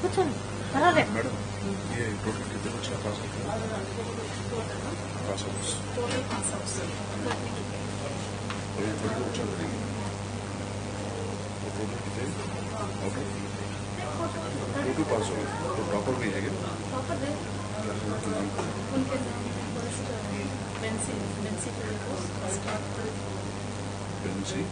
కూర్చోండి పర్వాలేదు మేడం ये टोटल कितने बच्चे पास होते हैं टोटल पास आउट और ये छोटे बच्चे करेंगे तो टोटल कितने टोटल पास हो गए तो टॉपर भी है क्या टॉपर है उनके नाम फर्स्ट बेंसी बेंसी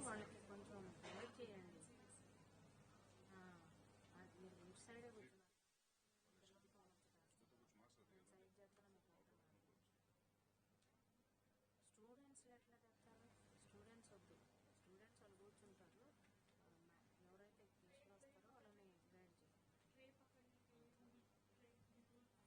వాళ్ళకి కొంచెం వెయిట్ చేయండి మీరు ఇటు సైడే స్టూడెంట్స్ ఎట్లా చెప్తారు స్టూడెంట్స్ వద్దు స్టూడెంట్స్ వాళ్ళు కూర్చుంటారు ఎవరైతే గెస్ట్లు వస్తారో వాళ్ళని guide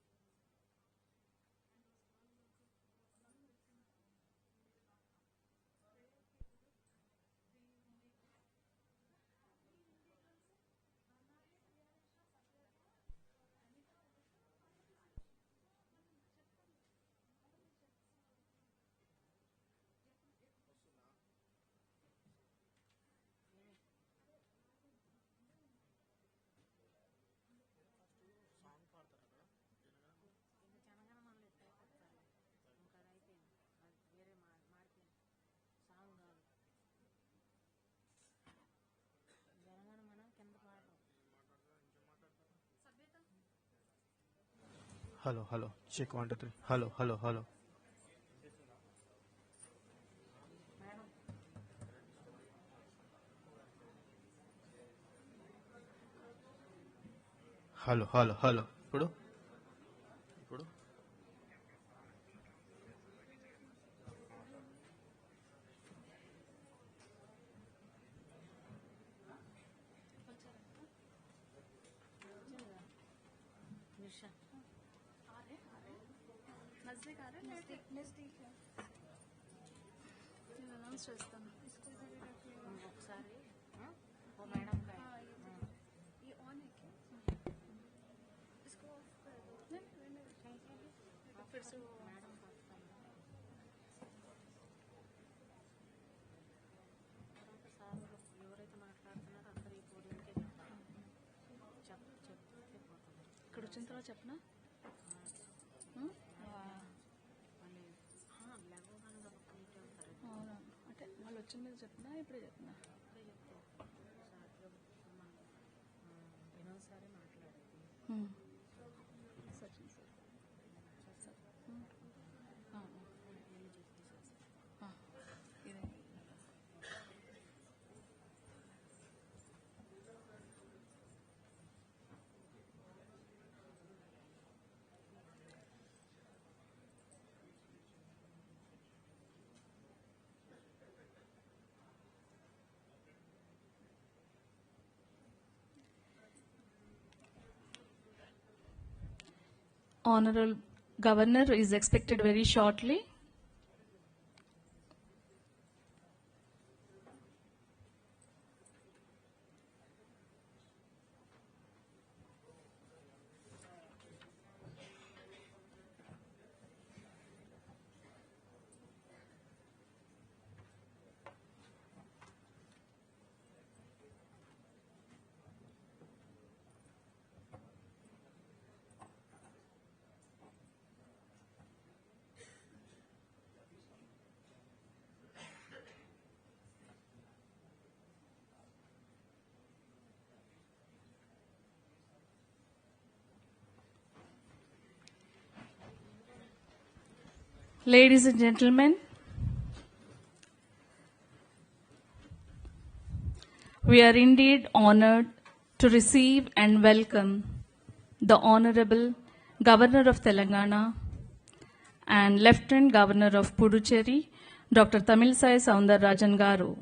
Hello, hello. Check 1, 2, 3. Hello, hello, hello. Hello, hello, hello. Pudu. Pudu. नजदीक आ रहे हैं नजदीक है నేను అనౌన్స్ చేస్తాను ఒకసారి ఓ मैडम का ये ऑन है क्या इसको ऑफ कर दो नहीं फिर से वो मैडम का సార్ ఎవరైతే మాట్లాడుతున్నారో అందరూ ఈ పోడియంకే చెప్తే పోతున్నారు ఇక్కడ వచ్చిన తర్వాత చెప్పనా అంటే వాళ్ళు వచ్చిన మీద చెప్పినా ఇప్పుడే చెప్పినా వినోద్ సారే మాట్లాడారు సచిన్ సార్ ఇదే Honorable Governor is expected very shortly. Ladies and gentlemen, we are indeed honored to receive and welcome the Honorable Governor of Telangana and Lieutenant Governor of Puducherry, Dr. Tamilisai Soundararajan Garu.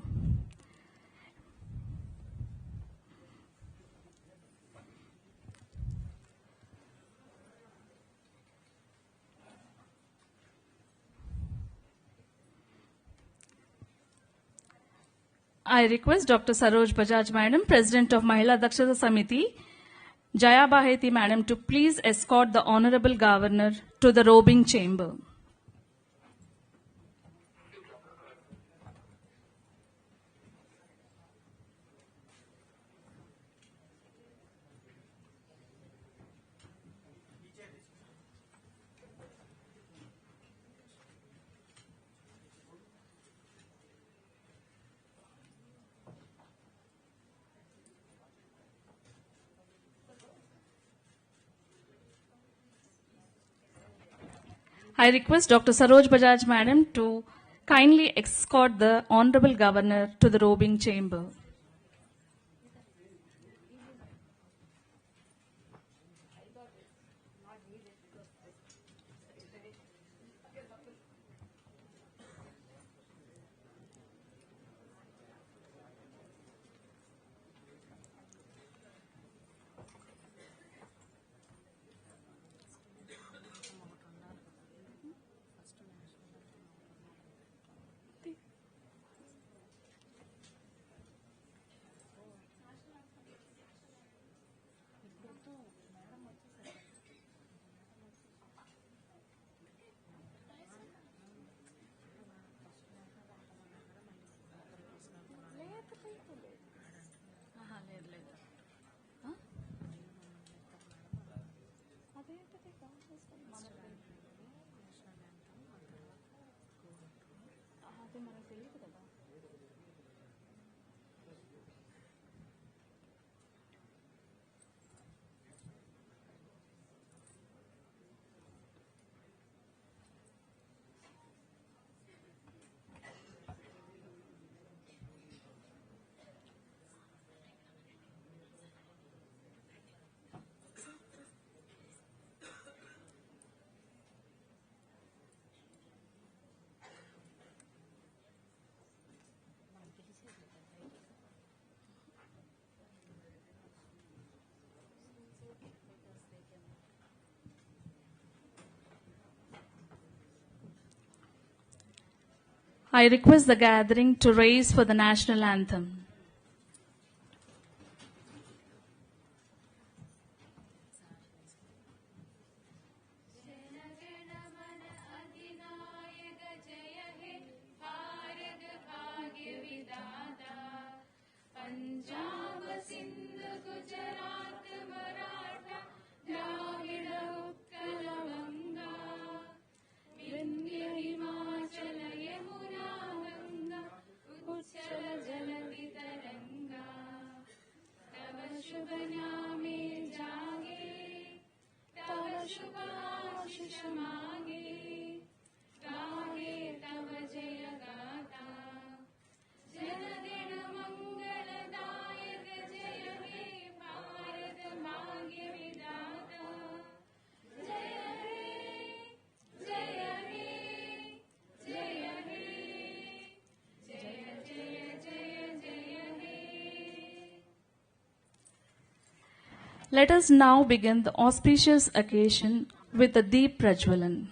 I request Dr. Saroj Bajaj Madam, President of Mahila Dakshata Samithi, Jaya Baheti Madam, to please escort the Honorable Governor to the robing chamber. I request Dr. Saroj Bajaj Madam to kindly escort the Honorable Governor to the robing chamber. I request the gathering to raise for the national anthem. Let us now begin the auspicious occasion with the Deep Prajwalan.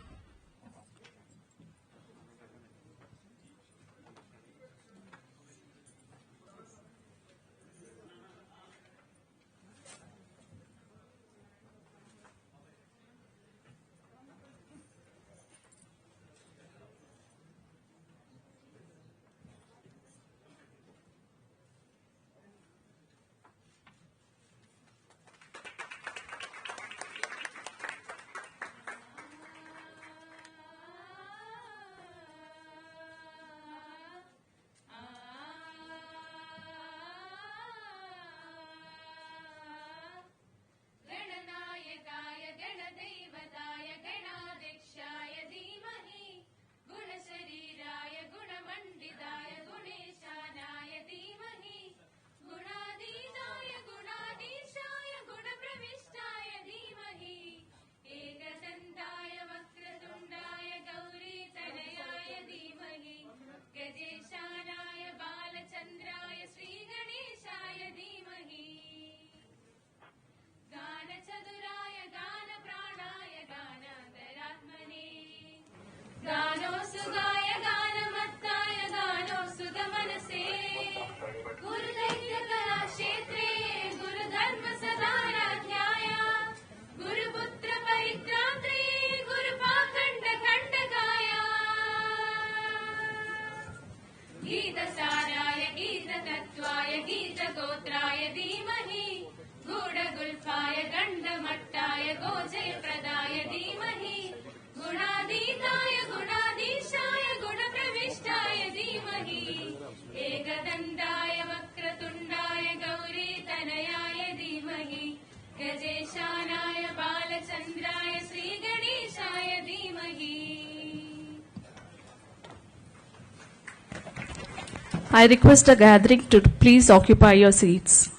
I request the gathering to please occupy your seats.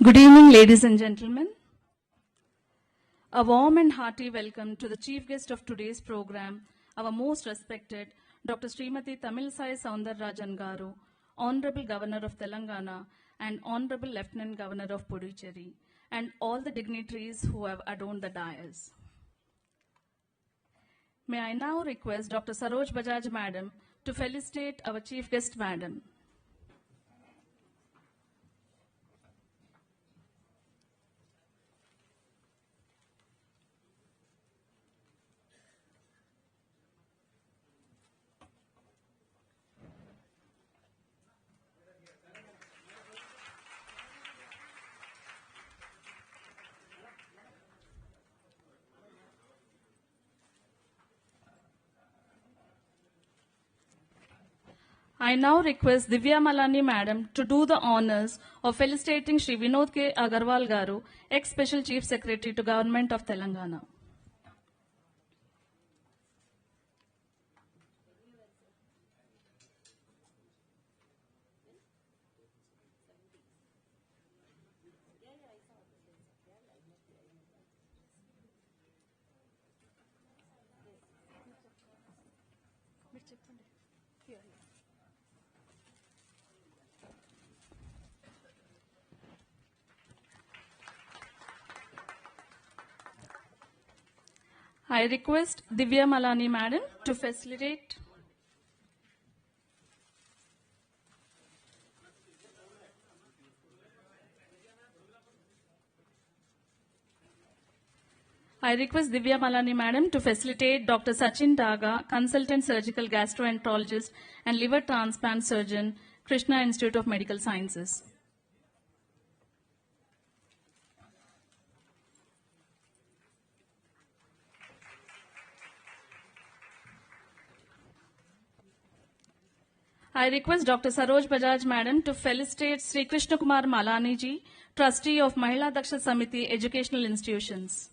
Good evening, ladies and gentlemen. A warm and hearty welcome to the chief guest of today's program, our most respected Dr. Srimati Tamilsai Soundararajan Garu, Honorable Governor of Telangana and Honorable Lieutenant Governor of Puducherry, and all the dignitaries who have adorned the dais. May I now request Dr. Saroj Bajaj Madam to felicitate our chief guest Madam. I now request Divya Malani Madam to do the honors of felicitating Shri Vinod K. Agarwal Garu, ex-Special Chief Secretary to Government of Telangana. I request Divya Malani Madam to facilitate. I request Divya Malani Madam to facilitate Dr. Sachin Daga, Consultant Surgical Gastroenterologist and Liver Transplant Surgeon, Krishna Institute of Medical Sciences. I request Dr. Saroj Bajaj Madam to felicitate Sri Krishna Kumar Malani ji, Trustee of Mahila Dakshata Samithi Educational Institutions.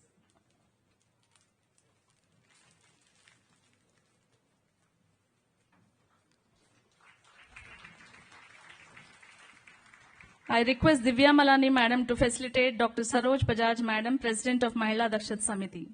I request Divya Malani Madam to facilitate Dr. Saroj Bajaj Madam, President of Mahila Dakshata Samithi.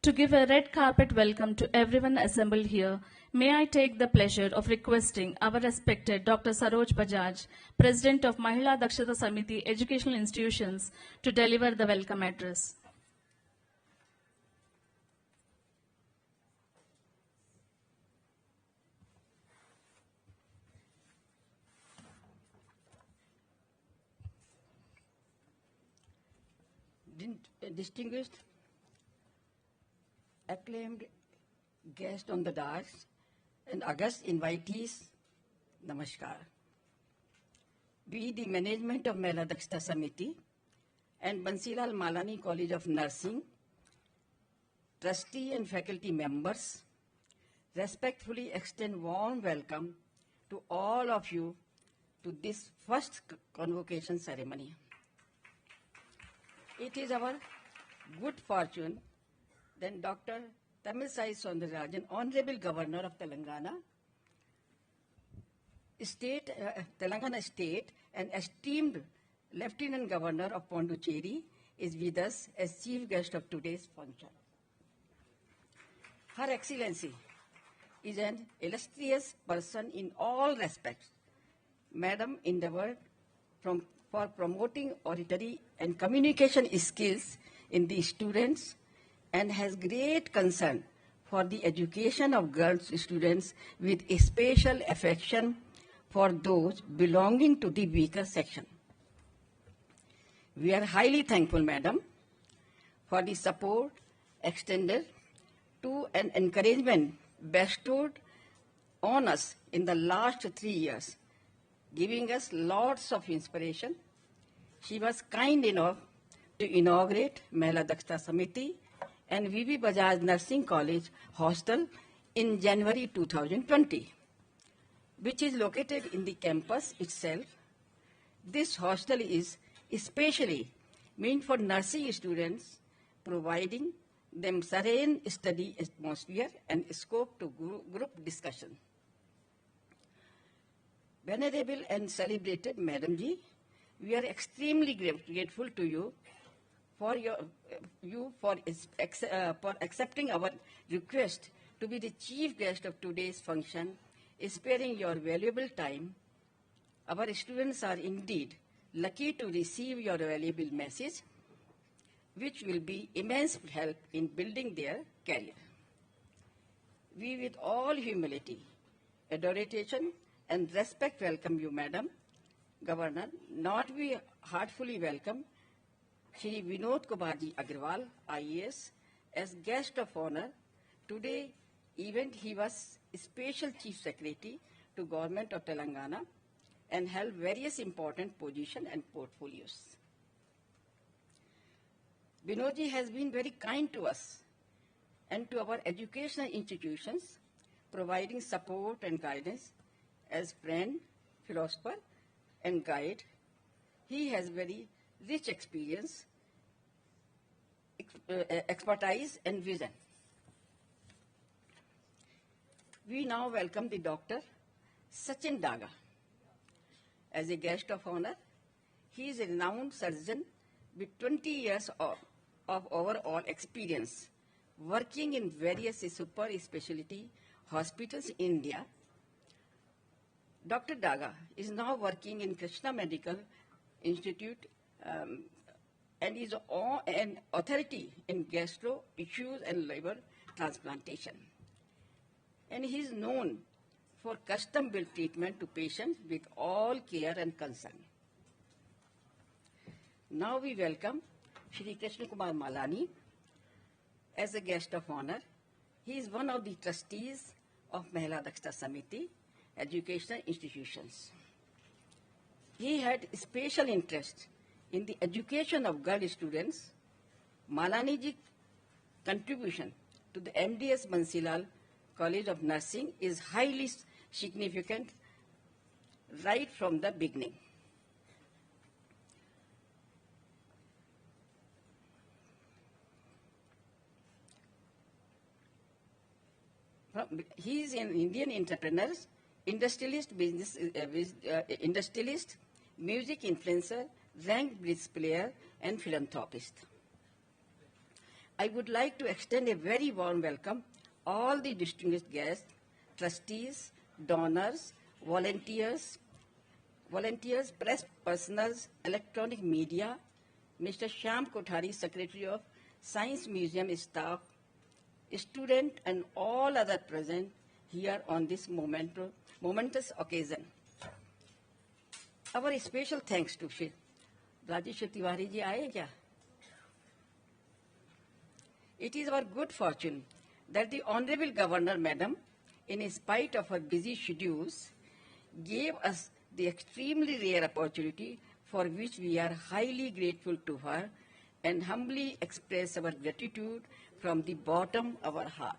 To give a red carpet welcome to everyone assembled here, may I take the pleasure of requesting our respected Dr. Saroj Bajaj, President of Mahila Dakshata Samithi Educational Institutions, to deliver the welcome address. Distinguished, acclaimed guests on the dais and august invitees, namaskar. We, the management of Mahila Dakshata Samithi and Bansilal Malani College of Nursing, trustee and faculty members, respectfully extend warm welcome to all of you to this first convocation ceremony. It is our good fortune that Dr. Tamilsai Soundararajan, Honorable Governor of Telangana State and esteemed Lieutenant Governor of Pondicherry is with us as chief guest of today's function. Her Excellency is an illustrious person in all respects. Madam endeavored for promoting oratory and communication skills in the students and has great concern for the education of girls students with a special affection for those belonging to the weaker section. We are highly thankful, Madam, for the support extended to and encouragement bestowed on us in the last 3 years. giving us lots of inspiration. She was kind enough to inaugurate Mahila Dakshata Samithi and V.V. Bajaj Nursing College Hostel in January 2020, which is located in the campus itself. This hostel is especially meant for nursing students, providing them serene study atmosphere and scope to group discussion. Venerable and celebrated Madam Ji, we are extremely grateful to you for accepting our request to be the chief guest of today's function, sparing your valuable time. Our students are indeed lucky to receive your valuable message, which will be immense help in building their career. We, with all humility, adoration, and respect, welcome you, Madam Governor. Not we heartfully welcome Shri Vinod Kumarji Agrawal, IAS, as guest of honor. Today event, he was Special Chief Secretary to Government of Telangana and held various important positions and portfolios. Vinodji has been very kind to us and to our educational institutions, providing support and guidance as friend, philosopher, and guide. He has very rich experience, expertise, and vision. We now welcome the Dr. Sachin Daga as a guest of honor. He is a renowned surgeon with 20 years of overall experience working in various super specialty hospitals in India. Dr. Daga is now working in Krishna Medical Institute and is an authority in gastro issues and liver transplantation. And he is known for custom-built treatment to patients with all care and concern. Now we welcome Shri Krishna Kumar Malani as a guest of honor. He is one of the trustees of Mahila Dakshata Samithi educational institutions. He had special interest in the education of girl students. Malaniji's contribution to the MDS Bansilal College of Nursing is highly significant right from the beginning. He is an Indian entrepreneur, industrialist, industrialist, music influencer, ranked bridge player, and philanthropist. I would like to extend a very warm welcome all the distinguished guests, trustees, donors, volunteers, press personals, electronic media, Mr. Shyam Kothari, Secretary of Science Museum staff, student, and all other present here on this momentous occasion. Our special thanks to Shri Rajesh Tiwari ji aaye kya? It is our good fortune that the Honorable Governor Madam, in spite of her busy schedules, gave us the extremely rare opportunity for which we are highly grateful to her and humbly express our gratitude from the bottom of our heart.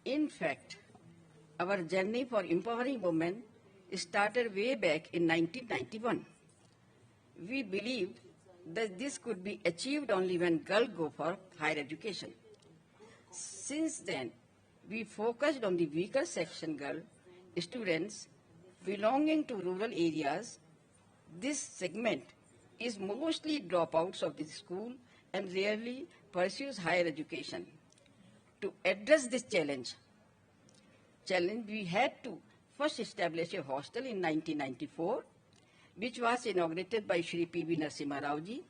In fact, our journey for empowering women started way back in 1991. We believed that this could be achieved only when girls go for higher education. Since then, we focused on the weaker section girl students belonging to rural areas. This segment is mostly dropouts of the school and rarely pursues higher education. To address this challenge, we had to first establish a hostel in 1994, which was inaugurated by Shri P.V. Narasimha Rao ji,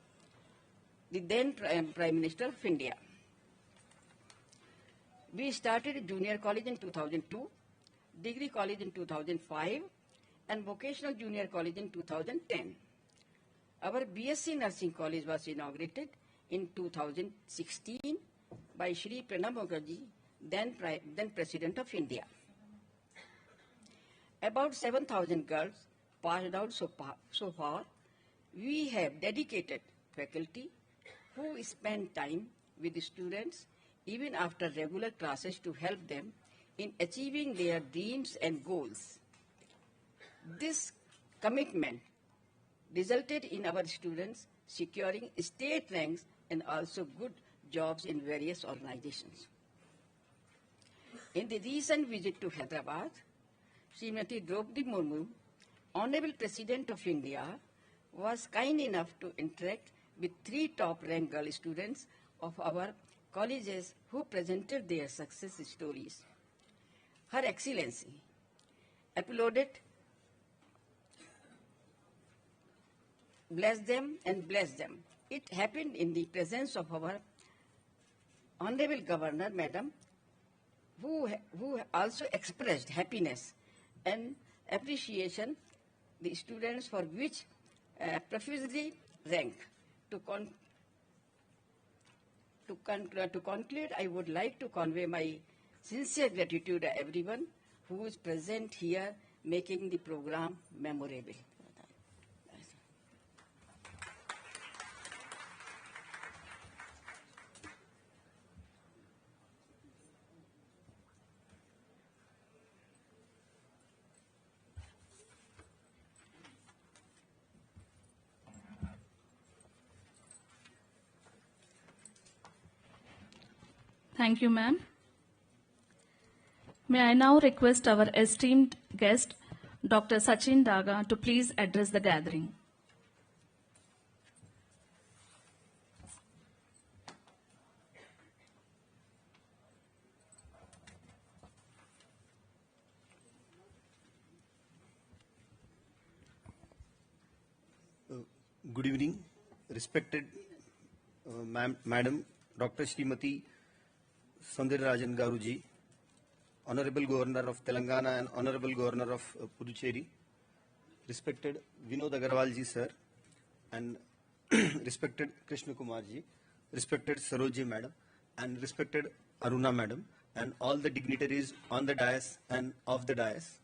the then Prime Minister of India. We started a junior college in 2002, degree college in 2005, and vocational junior college in 2010. Our B.Sc Nursing College was inaugurated in 2016 by Shri Pranab Mukherjee, then President of India. About 7,000 girls passed out so far. We have dedicated faculty who spend time with the students even after regular classes to help them in achieving their dreams and goals. This commitment resulted in our students securing state ranks and also good jobs in various organizations. In the recent visit to Hyderabad, Srimati Draupadi Murmu, Honorable President of India, was kind enough to interact with 3 top-ranked girl students of our colleges who presented their success stories. Her Excellency applauded, blessed them and blessed them. It happened in the presence of our Honorable Governor, Madam, who also expressed happiness and appreciation the students for which profusely ranked. To conclude, I would like to convey my sincere gratitude to everyone who is present here making the program memorable. Thank you, ma'am. May I now request our esteemed guest, Dr. Sachin Daga, to please address the gathering. Good evening, respected Madam Dr. Srimati Soundararajan Garuji, Honorable Governor of Telangana and Honorable Governor of Puducherry, respected Vinod Agarwal ji sir, and respected Krishna Kumar ji, respected Saroji madam, and respected Aruna madam, and all the dignitaries on the dais and off the dais.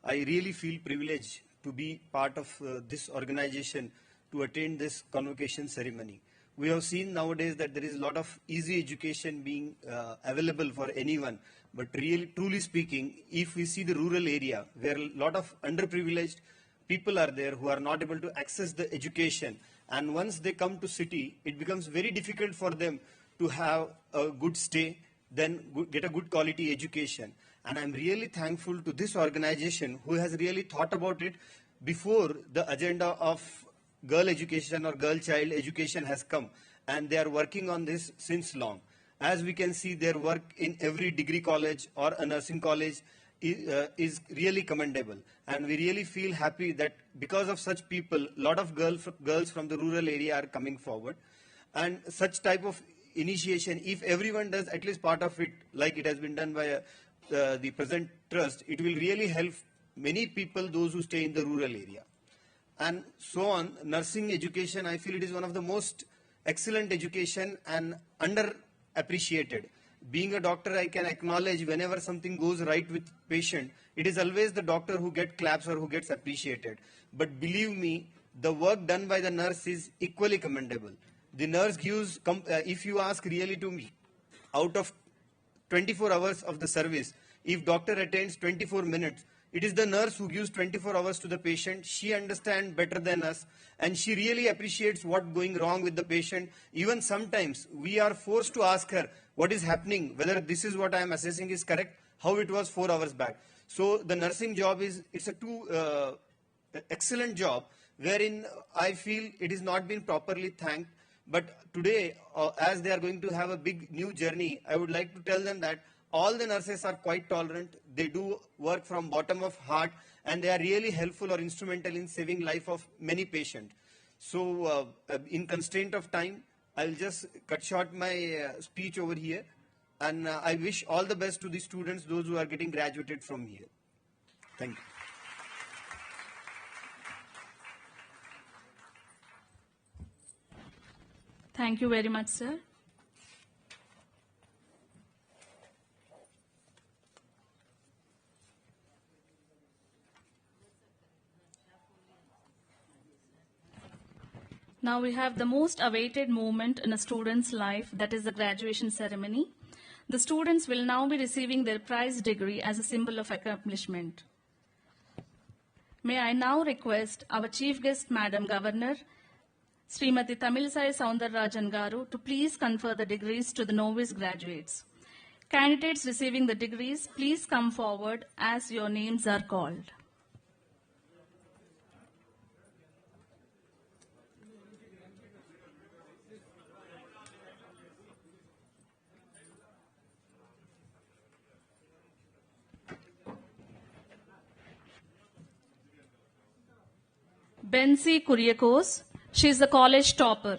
I really feel privileged to be part of this organization to attend this convocation ceremony. We have seen nowadays that there is a lot of easy education being available for anyone, but really, truly speaking, if we see the rural area where a lot of underprivileged people are there who are not able to access the education, and once they come to city, it becomes very difficult for them to have a good stay, then get a good quality education. And I'm really thankful to this organization who has really thought about it before the agenda of girl education or girl child education has come, and they are working on this since long. As we can see, their work in every degree college or a nursing college is really commendable, and we really feel happy that because of such people, a lot of girls from the rural area are coming forward. And such type of initiation, if everyone does at least part of it, like it has been done by the present trust, it will really help many people, those who stay in the rural area. And so on. Nursing education, I feel it is one of the most excellent education and underappreciated. Being a doctor, I can acknowledge whenever something goes right with patient, it is always the doctor who gets claps or who gets appreciated. But believe me, the work done by the nurse is equally commendable. The nurse gives, if you ask really to me, out of 24 hours of the service, if doctor attends 24 minutes, it is the nurse who gives 24 hours to the patient. She understands better than us, and she really appreciates what's going wrong with the patient. Even sometimes we are forced to ask her what is happening, whether this is what I am assessing is correct, how it was 4 hours back. So the nursing job it's a excellent job, wherein I feel it is not been properly thanked. But today, as they are going to have a big new journey, I would like to tell them that all the nurses are quite tolerant. They do work from bottom of heart, and they are really helpful or instrumental in saving life of many patients. So in constraint of time, I'll just cut short my speech over here. And I wish all the best to the students, those who are getting graduated from here. Thank you. Thank you very much, sir. Now we have the most awaited moment in a student's life, that is the graduation ceremony. The students will now be receiving their prize degree as a symbol of accomplishment. May I now request our Chief Guest, Madam Governor, Srimati Tamilisai Soundararajan Garu, to please confer the degrees to the novice graduates. Candidates receiving the degrees, please come forward as your names are called. B.Sc Kuriakos, she is the college topper.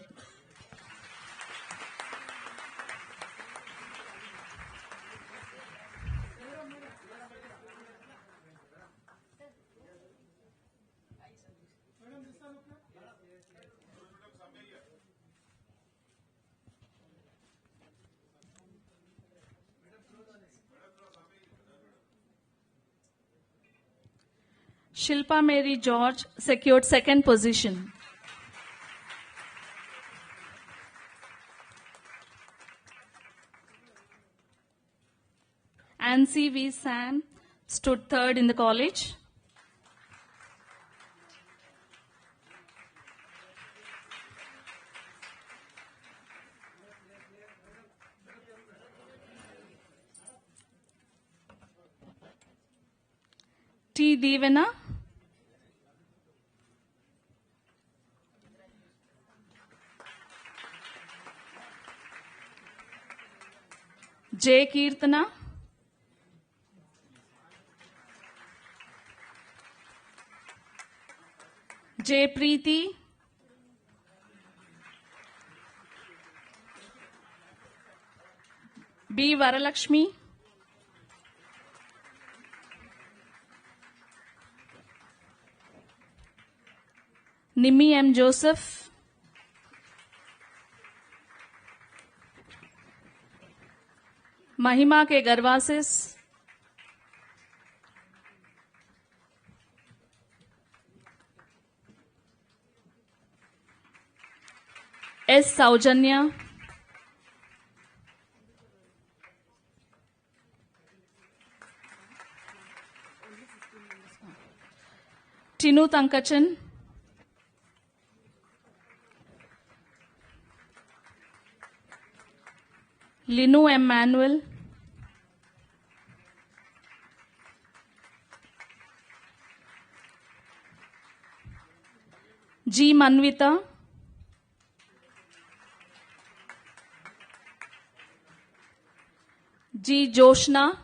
Shilpa Mary George secured second position. Ansi V. Sam stood third in the college. T. Devana. J. Kirtana. J. Preeti. B. Varalakshmi. Nimi M. Joseph. Mahima K. Garvasis. S. Saujanya. Tinu Tankachan. Linu M. Manuel. G. Manvita. G. Joshna.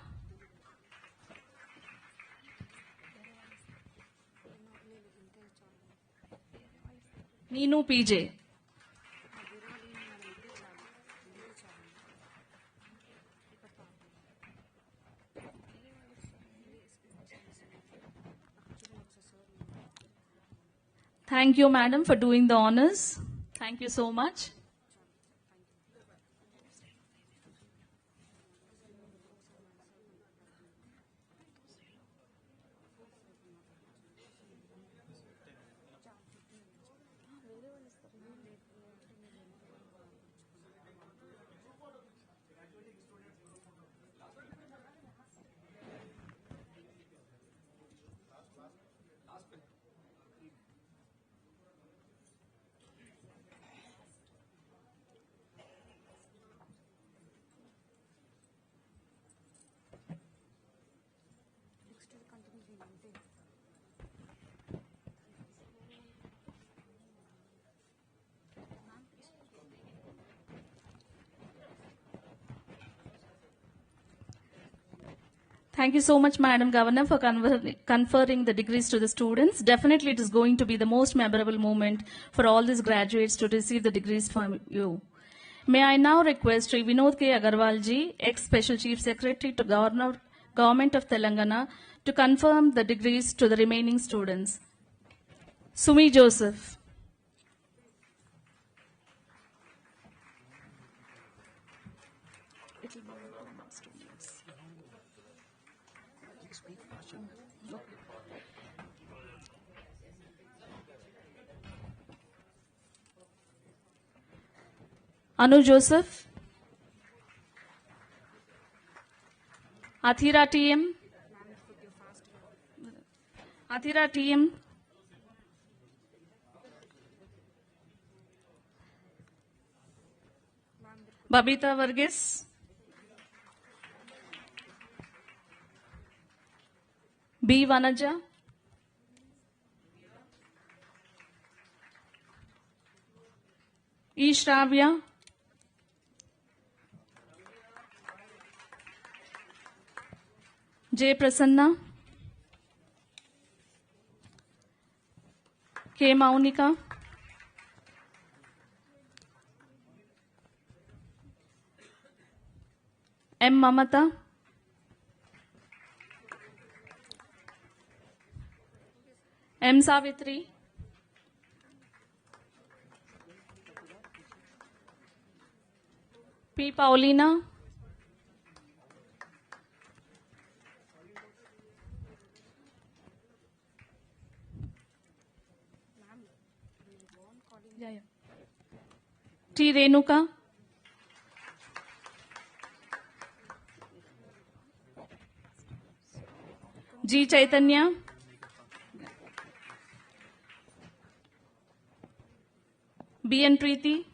Neenu PJ. Thank you, madam, for doing the honors. Thank you so much. Thank you so much, Madam Governor, for conferring the degrees to the students. Definitely, it is going to be the most memorable moment for all these graduates to receive the degrees from you. May I now request Sri Vinod K. Agarwalji, ex-Special Chief Secretary to Government of Telangana, to confirm the degrees to the remaining students. Sumi Joseph. Anu Joseph, Athira TM, Athira TM, Babita Varghese, B. Vanaja, E. Shravya, J. Prasanna, K. Maunika, M. Mamata, M. Savitri, P. Paulina, T. Renuka, G. Chaitanya, B. N. Preeti,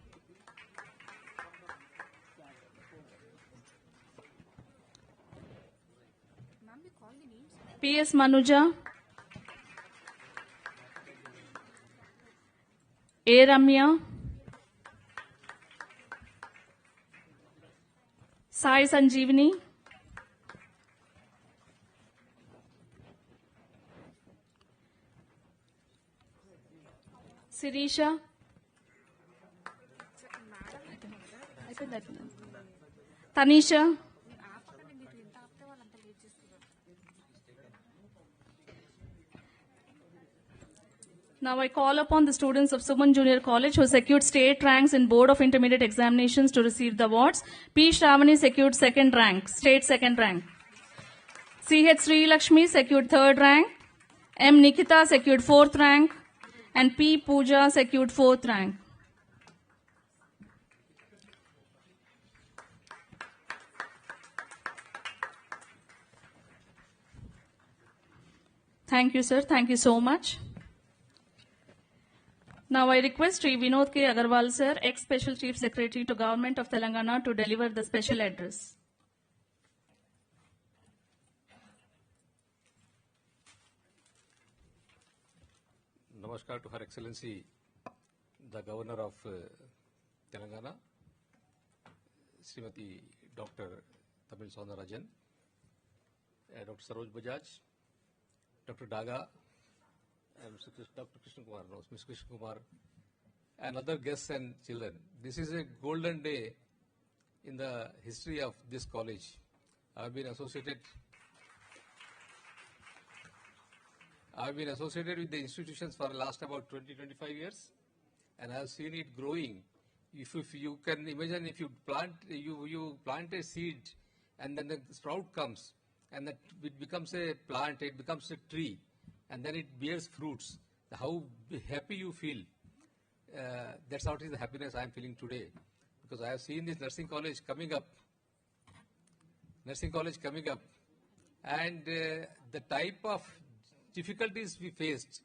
P. S. Manuja, A. Ramya, Sai Sanjeevani, Sirisha, Tanisha, now I call upon the students of Suman Junior College who secured state ranks in Board of Intermediate Examinations to receive the awards. P. Shravani secured second rank, state second rank. C.H. Sri Lakshmi secured third rank. M. Nikita secured fourth rank. And P. Pooja secured fourth rank. Thank you, sir. Thank you so much. Now I request Sri Vinod K. Agarwal, sir, ex-Special Chief Secretary to Government of Telangana, to deliver the special address. Namaskar to Her Excellency, the Governor of Telangana, Srimati Dr. Tamil Soundarajan, Dr. Saroj Bajaj, Dr. Daga, and Dr. Krishna Kumar, no, Ms. Krishna Kumar, and other guests and children. This is a golden day in the history of this college. I have been associated with the institutions for the last about 20-25 years, and I have seen it growing. If you can imagine, if you plant a seed, and then the sprout comes, and that it becomes a plant, it becomes a tree, and then it bears fruits. How happy you feel. That's what is the happiness I am feeling today, because I have seen this nursing college coming up, and the type of difficulties we faced.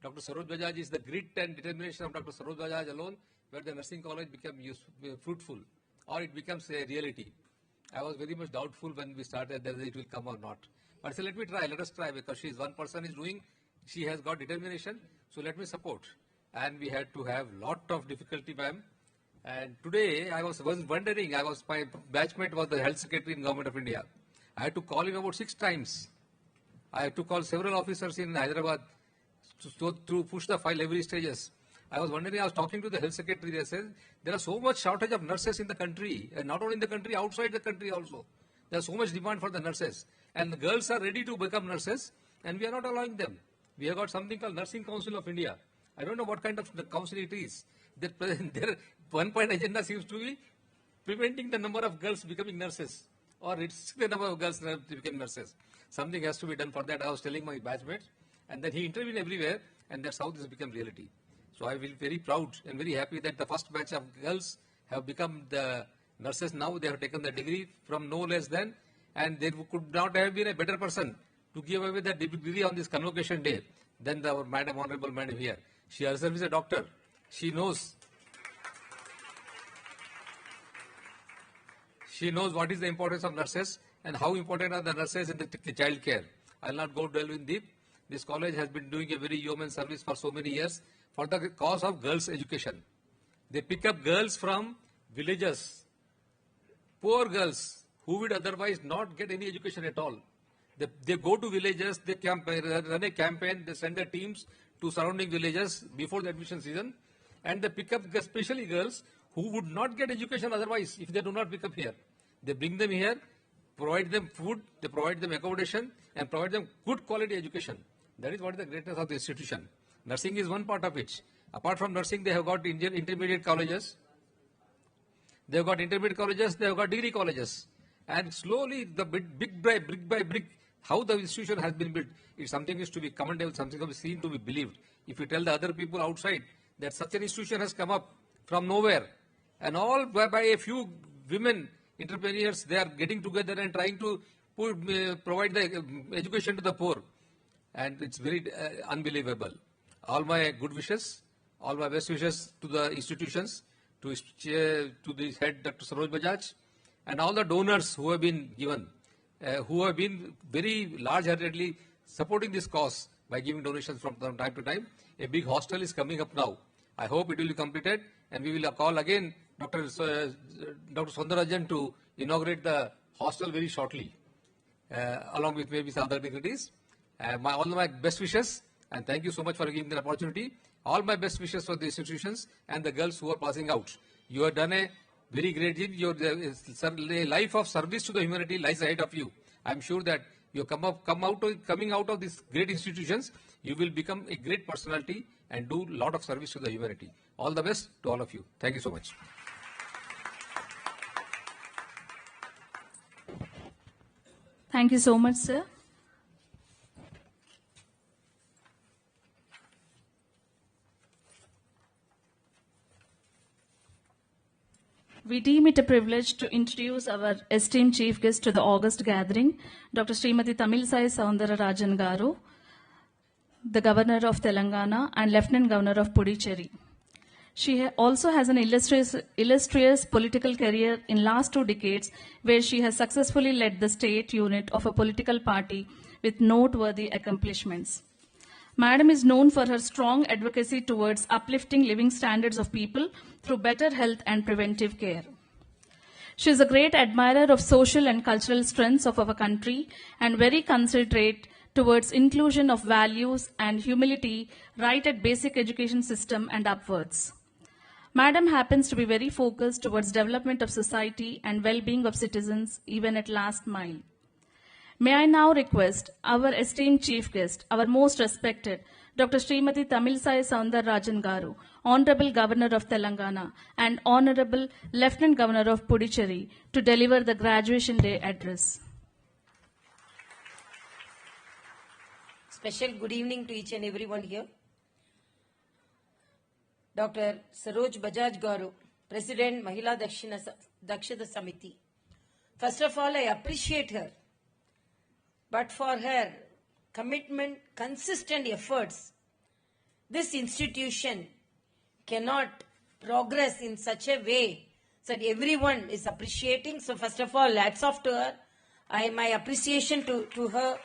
Dr. Saroj Bajaj is the grit and determination of Dr. Saroj Bajaj alone, where the nursing college became fruitful, or it becomes a reality. I was very much doubtful when we started whether it will come or not. But so let us try, because she is one person is doing, she has got determination, so let me support. And we had to have lot of difficulty, ma'am. And today I was wondering, my batchmate was the Health Secretary in Government of India. I had to call him about 6 times. I had to call several officers in Hyderabad to push the file every stages. I was wondering, I was talking to the Health Secretary, they said, there are so much shortage of nurses in the country, and not only in the country, outside the country also. There is so much demand for the nurses. And the girls are ready to become nurses, and we are not allowing them. We have got something called Nursing Council of India. I don't know what kind of the council it is. Their one-point agenda seems to be preventing the number of girls becoming nurses, or it's the number of girls that become nurses. Something has to be done for that. I was telling my batchmates, and then he intervened everywhere, and that's how this became reality. So I feel very proud and very happy that the first batch of girls have become the nurses now. They have taken the degree from no less than, and there could not have been a better person to give away the degree on this convocation day than our madam, honorable madam here. She herself is a doctor. She knows what is the importance of nurses and how important are the nurses in the child care. I will not go delve in deep. This college has been doing a very yeoman service for so many years for the cause of girls' education. They pick up girls from villages, poor girls who would otherwise not get any education at all. They go to villages, they run a campaign, they send their teams to surrounding villages before the admission season, and they pick up especially girls who would not get education otherwise if they do not pick up here. They bring them here, provide them food, they provide them accommodation, and provide them good quality education. That is what is the greatness of the institution. Nursing is one part of it. Apart from nursing, they have got intermediate colleges. They have got intermediate colleges, they have got degree colleges. And slowly, the brick by brick, how the institution has been built, is something is to be commendable, something to be seen, to be believed. If you tell the other people outside that such an institution has come up from nowhere, and all by a few women entrepreneurs, they are getting together and trying to provide the education to the poor. And it's very unbelievable. All my good wishes, all my best wishes to the institutions, to the head, Dr. Saroj Bajaj, and all the donors who have been given, who have been very large-heartedly supporting this cause by giving donations from time to time. A big hostel is coming up now. I hope it will be completed, and we will call again Dr. Soundarajan to inaugurate the hostel very shortly, along with maybe some other dignitaries. All my best wishes, and thank you so much for giving the opportunity. All my best wishes for the institutions and the girls who are passing out. You have done a very great job. Your life of service to the humanity lies ahead of you. I am sure that you coming out of these great institutions, you will become a great personality and do a lot of service to the humanity. All the best to all of you. Thank you so much. Thank you so much, sir. We deem it a privilege to introduce our esteemed chief guest to the August gathering, Dr. Srimati Tamilisai Soundararajan Garu, the Governor of Telangana and Lieutenant Governor of Puducherry. She also has an illustrious political career in last 2 decades, where she has successfully led the state unit of a political party with noteworthy accomplishments. Madam is known for her strong advocacy towards uplifting living standards of people through better health and preventive care. She is a great admirer of social and cultural strengths of our country and very considerate towards inclusion of values and humility right at basic education system and upwards. Madam happens to be very focused towards development of society and well-being of citizens even at last mile. May I now request our esteemed chief guest, our most respected, Dr. Srimati Tamilisai Soundararajan Garu, Honorable Governor of Telangana and Honorable Lieutenant Governor of Puducherry, to deliver the graduation day address. Special good evening to each and everyone here. Dr. Saroj Bajaj Garu, President Mahila Dakshata Samithi. First of all, I appreciate her. But for her commitment, consistent efforts, this institution cannot progress in such a way that everyone is appreciating. So first of all, hats off to her. My appreciation to her.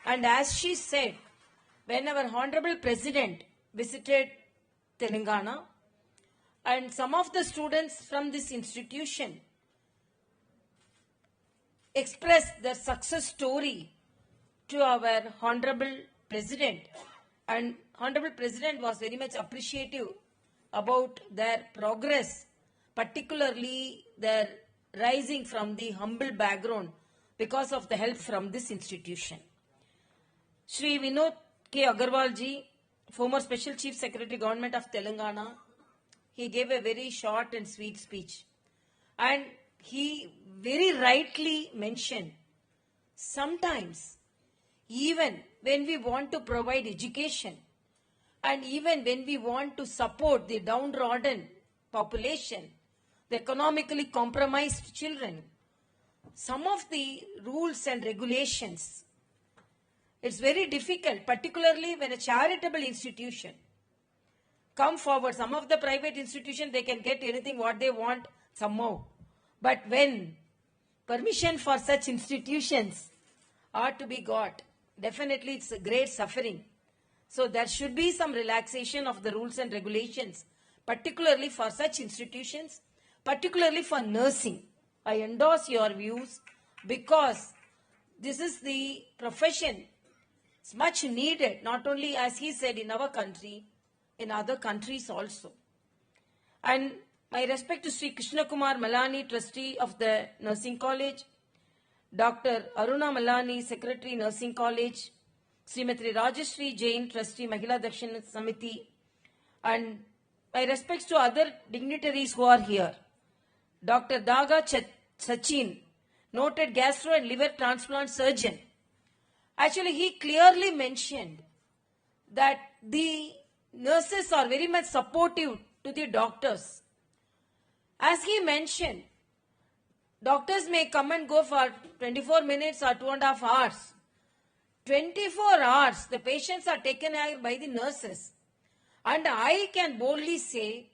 And as she said, when our Honorable President visited Telangana, and some of the students from this institution expressed their success story to our Honorable President, and Honorable President was very much appreciative about their progress, particularly their rising from the humble background because of the help from this institution. Shri Vinod K. Agarwal ji, former Special Chief Secretary Government of Telangana, he gave a very short and sweet speech, and he very rightly mentioned, sometimes even when we want to provide education and even when we want to support the downtrodden population, the economically compromised children. Some of the rules and regulations, it's very difficult, particularly when a charitable institution come forward. Some of the private institutions, they can get anything what they want somehow. But when permission for such institutions are to be got, definitely it's a great suffering. So there should be some relaxation of the rules and regulations, particularly for such institutions, particularly for nursing. I endorse your views because this is the profession. It's much needed, not only as he said in our country, in other countries also. And my respect to Sri Krishna Kumar Malani, Trustee of the Nursing College, Dr. Aruna Malani, Secretary, Nursing College, Srimati Rajashri Jain, Trustee, Mahila Dakshata Samithi, and my respects to other dignitaries who are here. Dr. Daga Sachin, noted gastro and liver transplant surgeon. Actually, he clearly mentioned that the nurses are very much supportive to the doctors. As he mentioned, doctors may come and go for 24 minutes or 2.5 hours. 24 hours, the patients are taken care by the nurses. And I can boldly say,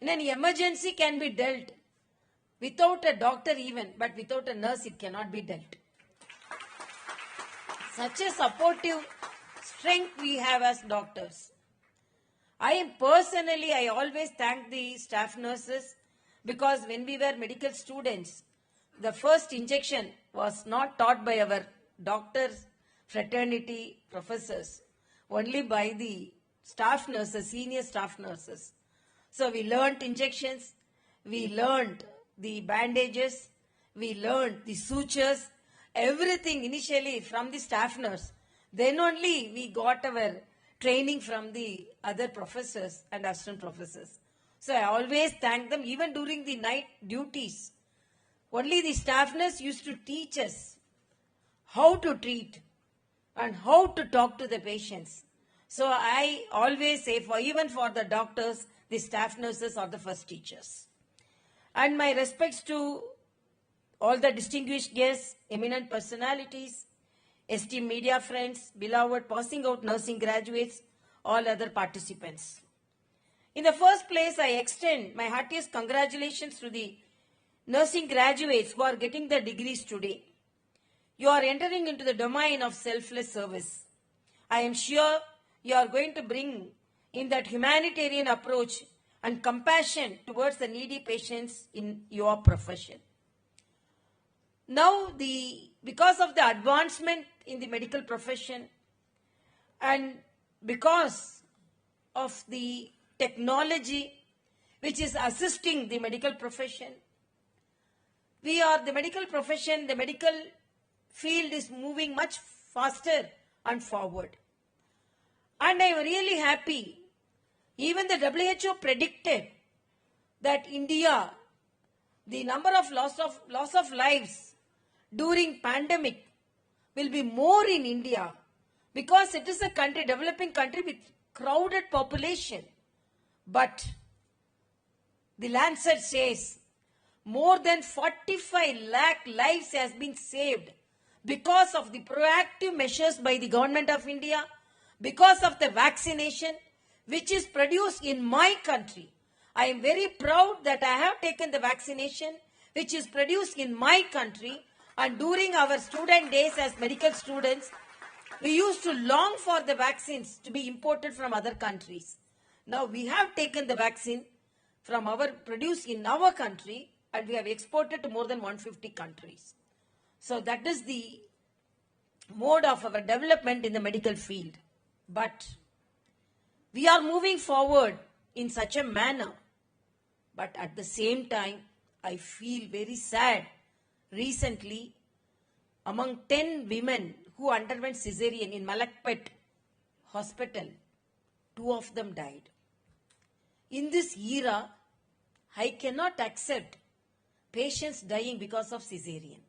in an emergency can be dealt without a doctor even, but without a nurse it cannot be dealt. Such a supportive strength we have as doctors. I always thank the staff nurses, because when we were medical students, the first injection was not taught by our doctors, fraternity, professors, only by the staff nurses, senior staff nurses. So we learned injections, we learned the bandages, we learned the sutures, everything initially from the staff nurse. Then only we got our training from the other professors and assistant professors. So I always thank them, even during the night duties. Only the staff nurse used to teach us how to treat and how to talk to the patients. So I always say, even for the doctors, the staff nurses are the first teachers. And my respects to all the distinguished guests, eminent personalities, esteemed media friends, beloved passing out nursing graduates, all other participants. In the first place, I extend my heartiest congratulations to the nursing graduates who are getting their degrees today. You are entering into the domain of selfless service. I am sure you are going to bring in that humanitarian approach and compassion towards the needy patients in your profession. Now, because of the advancement in the medical profession and because of the technology which is assisting the medical profession, the medical profession, the medical field is moving much faster and forward. And I am really happy. Even the WHO predicted that India, the number of loss of lives during pandemic will be more in India, because it is a country, developing country with crowded population. But the Lancet says more than 45 lakh lives has been saved because of the proactive measures by the government of India, because of the vaccination which is produced in my country. I am very proud that I have taken the vaccination which is produced in my country, and during our student days as medical students, we used to long for the vaccines to be imported from other countries. Now we have taken the vaccine produced in our country, and we have exported to more than 150 countries. So that is the mode of our development in the medical field. But we are moving forward in such a manner. But at the same time, I feel very sad. Recently, among 10 women who underwent cesarean in Malakpet hospital, 2 of them died. In this era, I cannot accept patients dying because of cesarean.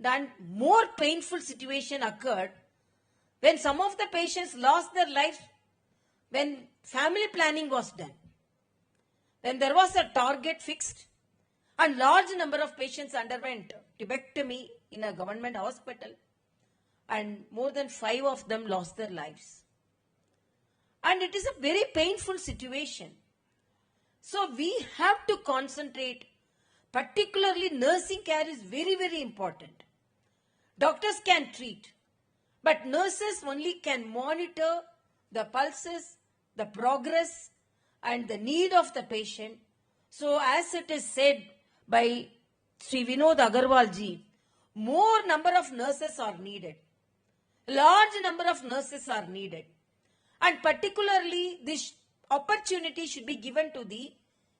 And more painful situation occurred when some of the patients lost their lives when family planning was done. when there was a target fixed and large number of patients underwent tubectomy in a government hospital and more than 5 of them lost their lives. And it is a very painful situation. So we have to concentrate, particularly nursing care is very, very important. Doctors can treat, but nurses only can monitor the pulses, the progress and the need of the patient. So as it is said by Sri Vinod Agarwal ji, more number of nurses are needed. Large number of nurses are needed. And particularly this opportunity should be given to the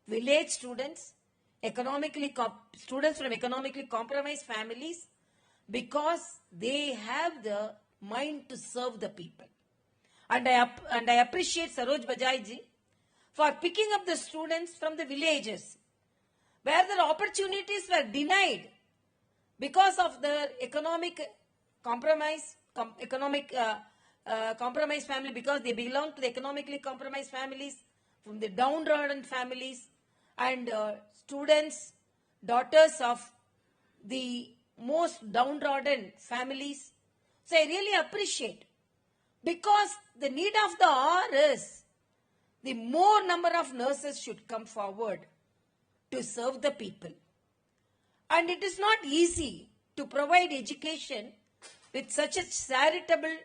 village students, students from economically compromised families, because they have the mind to serve the people. And I appreciate Saroj Bajaj ji for picking up the students from the villages where the opportunities were denied because of their economic compromise, compromised family, because they belong to the economically compromised families, from the downtrodden families, and students, daughters of the most downtrodden families. So I really appreciate, because the need of the hour is the more number of nurses should come forward to serve the people. And it is not easy to provide education with such a charitable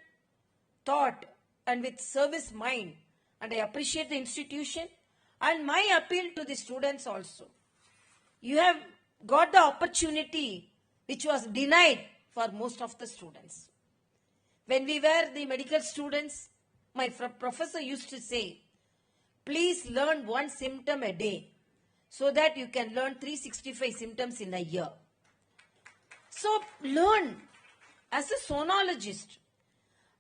thought and with service mind. And I appreciate the institution, and my appeal to the students also. You have got the opportunity which was denied for most of the students. When we were the medical students, my professor used to say, please learn one symptom a day so that you can learn 365 symptoms in a year. So learn. As a sonologist,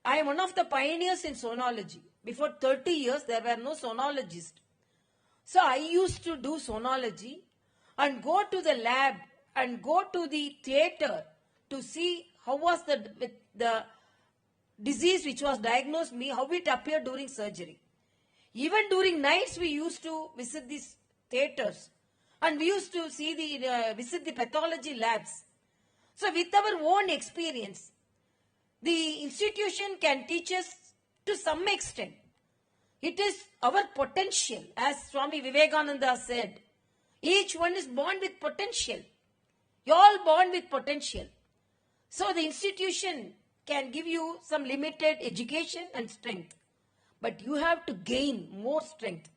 I am one of the pioneers in sonology. Before 30 years, there were no sonologists. So I used to do sonology and go to the lab and go to the theater to see how was the disease which was diagnosed me, how it appeared during surgery. Even during nights, we used to visit these theaters and we used to see visit the pathology labs. So with our own experience, the institution can teach us to some extent. It is our potential, as Swami Vivekananda said. Each one is born with potential. You are all born with potential. So the institution can give you some limited education and strength. But you have to gain more strength.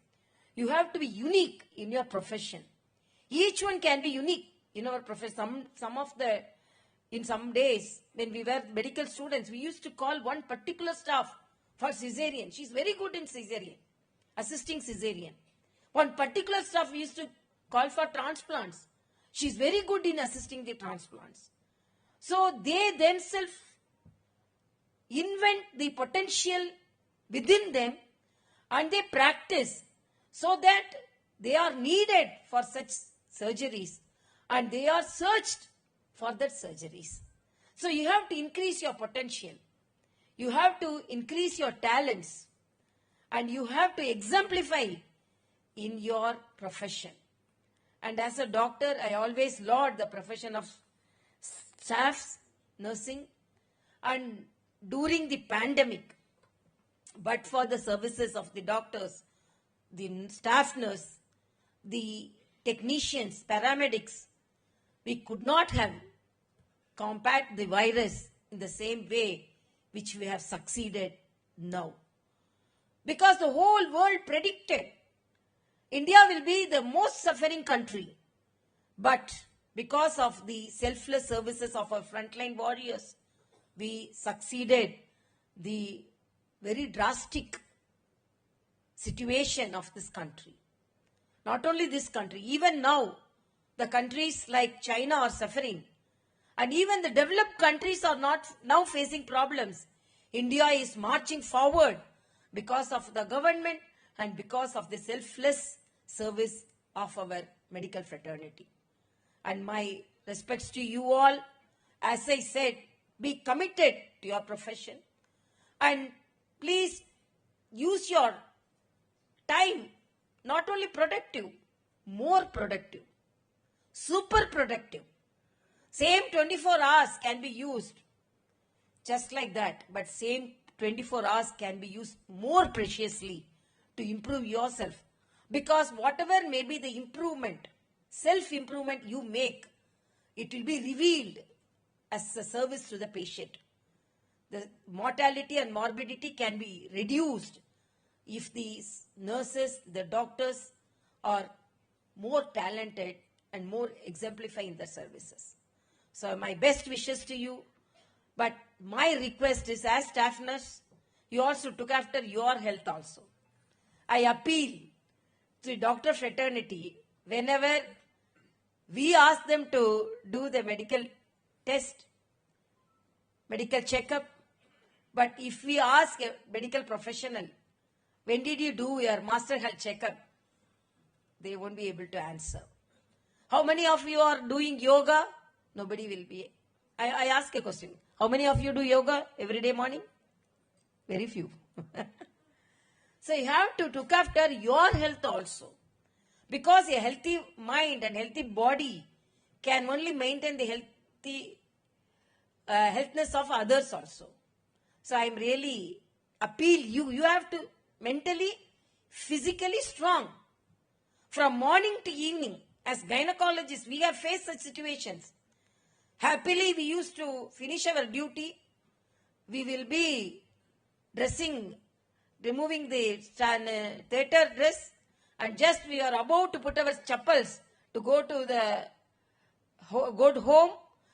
You have to be unique in your profession. Each one can be unique in our profession. In some days, when we were medical students, we used to call one particular staff for cesarean. She's very good in cesarean, assisting cesarean. One particular staff we used to call for transplants. She's very good in assisting the transplants. So they themselves invent the potential within them and they practice so that they are needed for such surgeries and they are searched for that surgeries. So you have to increase your potential. You have to increase your talents and you have to exemplify in your profession. And as a doctor, I always laud the profession of staffs, nursing, and during the pandemic, but for the services of the doctors, the staff nurse, the technicians, paramedics, we could not have combat the virus in the same way which we have succeeded now. Because the whole world predicted India will be the most suffering country. But because of the selfless services of our frontline warriors, we succeeded the very drastic situation of this country. Not only this country, even now, the countries like China are suffering. And even the developed countries are not now facing problems. India is marching forward because of the government and because of the selfless service of our medical fraternity. And my respects to you all. As I said, be committed to your profession and please use your time, not only productive, more productive, super productive. Same 24 hours can be used just like that, but same 24 hours can be used more preciously to improve yourself. Because whatever may be the improvement, self-improvement you make, it will be revealed as a service to the patient. The mortality and morbidity can be reduced if the nurses, the doctors are more talented and more exemplifying their services. So my best wishes to you. But my request is, as staff nurse, you also took after your health also. I appeal to doctor fraternity, whenever we ask them to do the medical test, medical checkup, but if we ask a medical professional, when did you do your master health checkup? They won't be able to answer. How many of you are doing yoga? Nobody will be. I ask a question. How many of you do yoga every day morning? Very few. So you have to look after your health also. Because a healthy mind and healthy body can only maintain the healthiness of others also. So I am really appeal you. You have to mentally, physically strong. From morning to evening, as gynecologists, we have faced such situations. Happily, we used to finish our duty. We will be dressing, removing the theatre dress, and just we are about to put our chappals to go to home.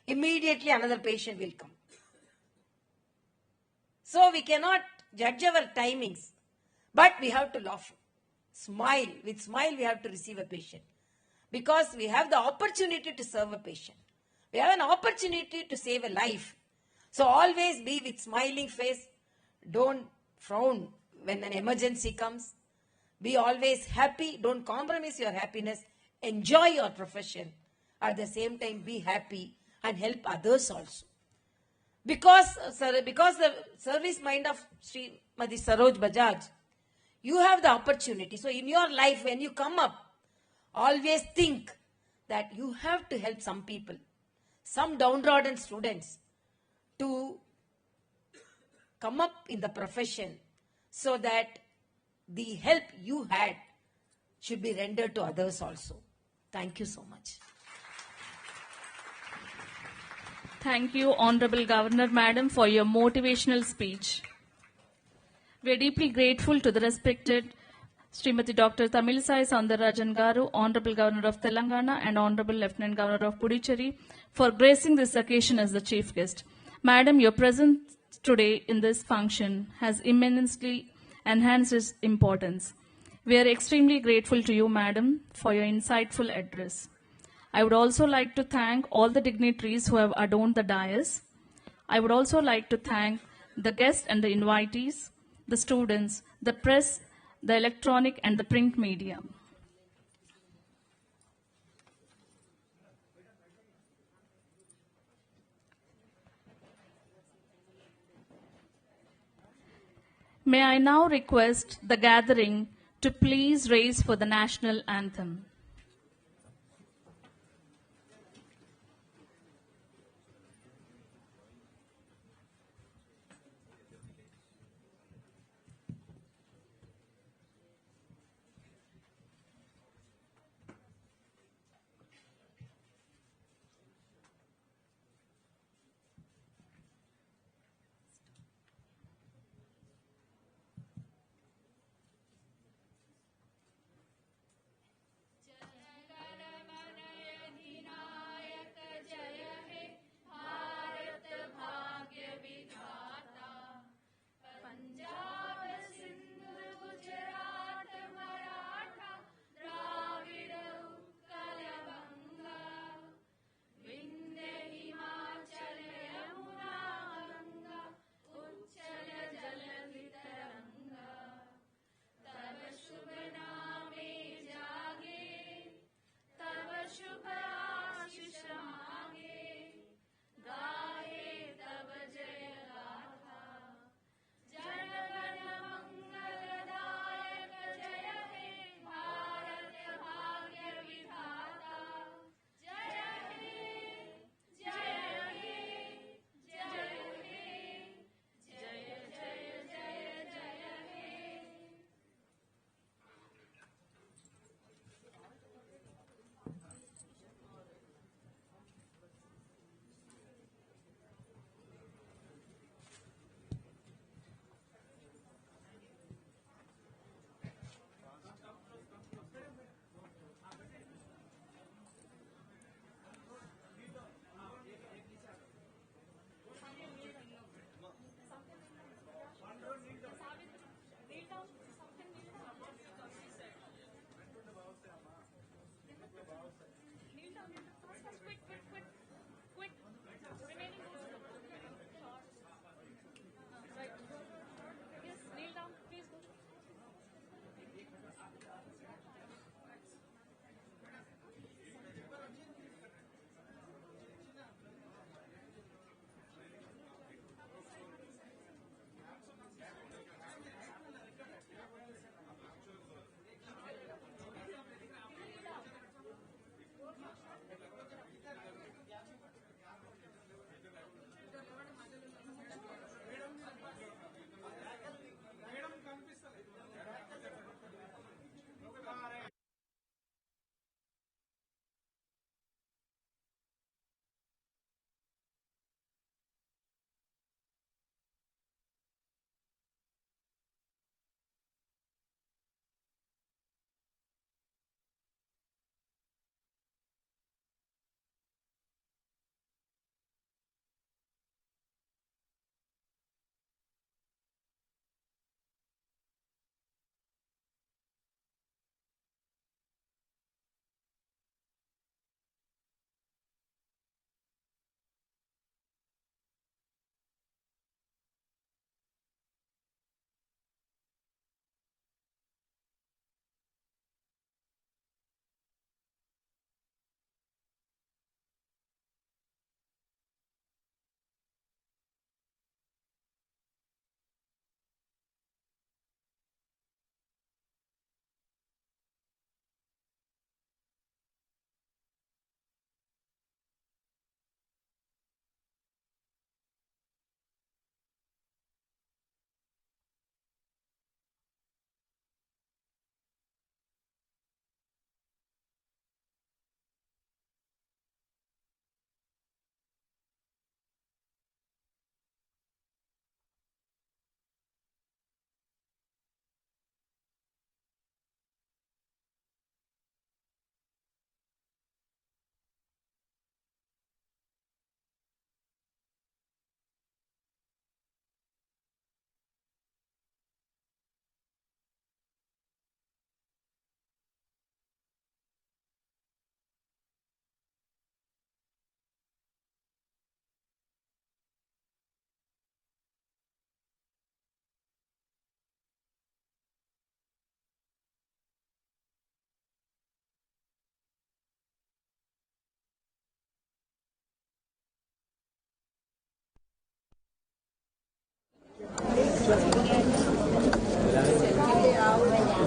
Immediately another patient will come. So we cannot judge our timings, but we have to laugh, smile. With smile, we have to receive a patient, because we have the opportunity to serve a patient. We have an opportunity to save a life. So always be with smiling face. Don't frown when an emergency comes. Be always happy. Don't compromise your happiness. Enjoy your profession. At the same time, be happy and help others also. Because the service mind of Srimati Saroj Bajaj, you have the opportunity. So in your life, when you come up, always think that you have to help some people, some downtrodden students, to come up in the profession, so that the help you had should be rendered to others also. Thank you so much. Thank you, Honorable Governor Madam, for your motivational speech. We are deeply grateful to the respected Srimati Dr. Tamilisai Soundararajan Garu, Honorable Governor of Telangana and Honorable Lieutenant Governor of Puducherry, for gracing this occasion as the chief guest. Madam, your presence today in this function has immensely enhanced its importance. We are extremely grateful to you, Madam, for your insightful address. I would also like to thank all the dignitaries who have adorned the dais. I would also like to thank the guests and the invitees, the students, the press, the electronic and the print media. May I now request the gathering to please raise for the national anthem.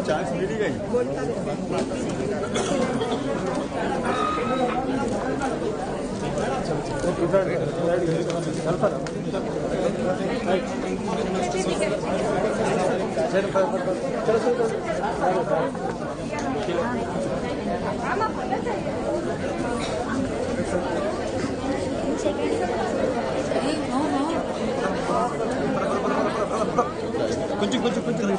Chance मिली गई కొంచెం కొంచెం కొంచెం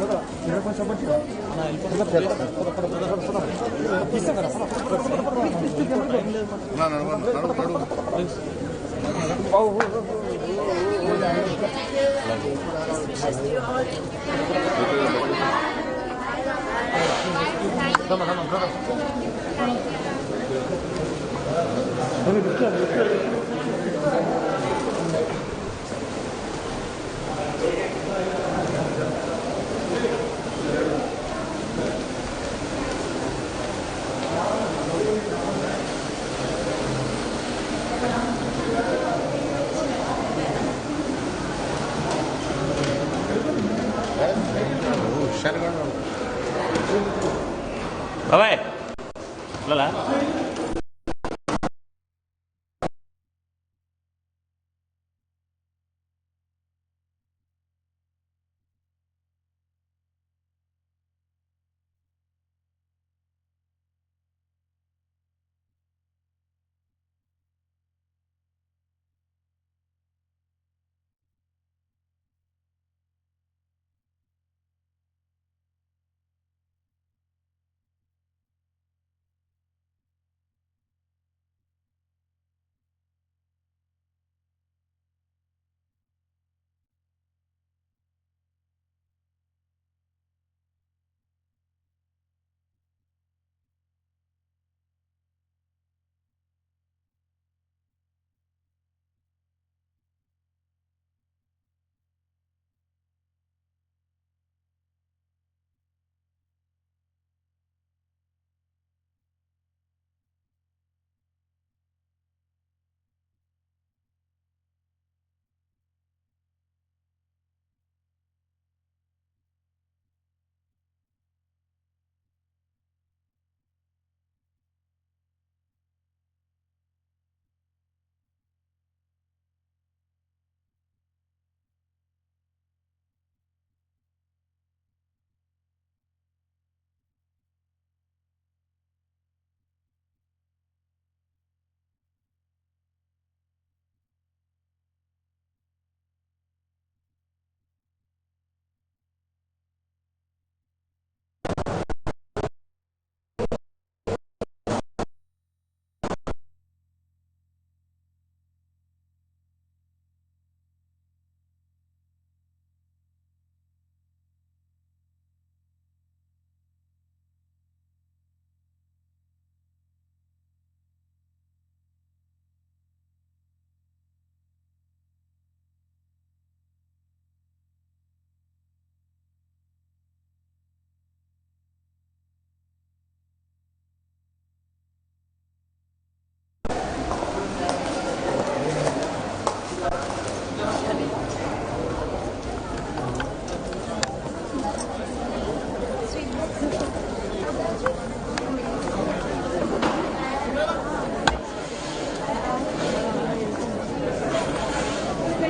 బాబాయ్ లలా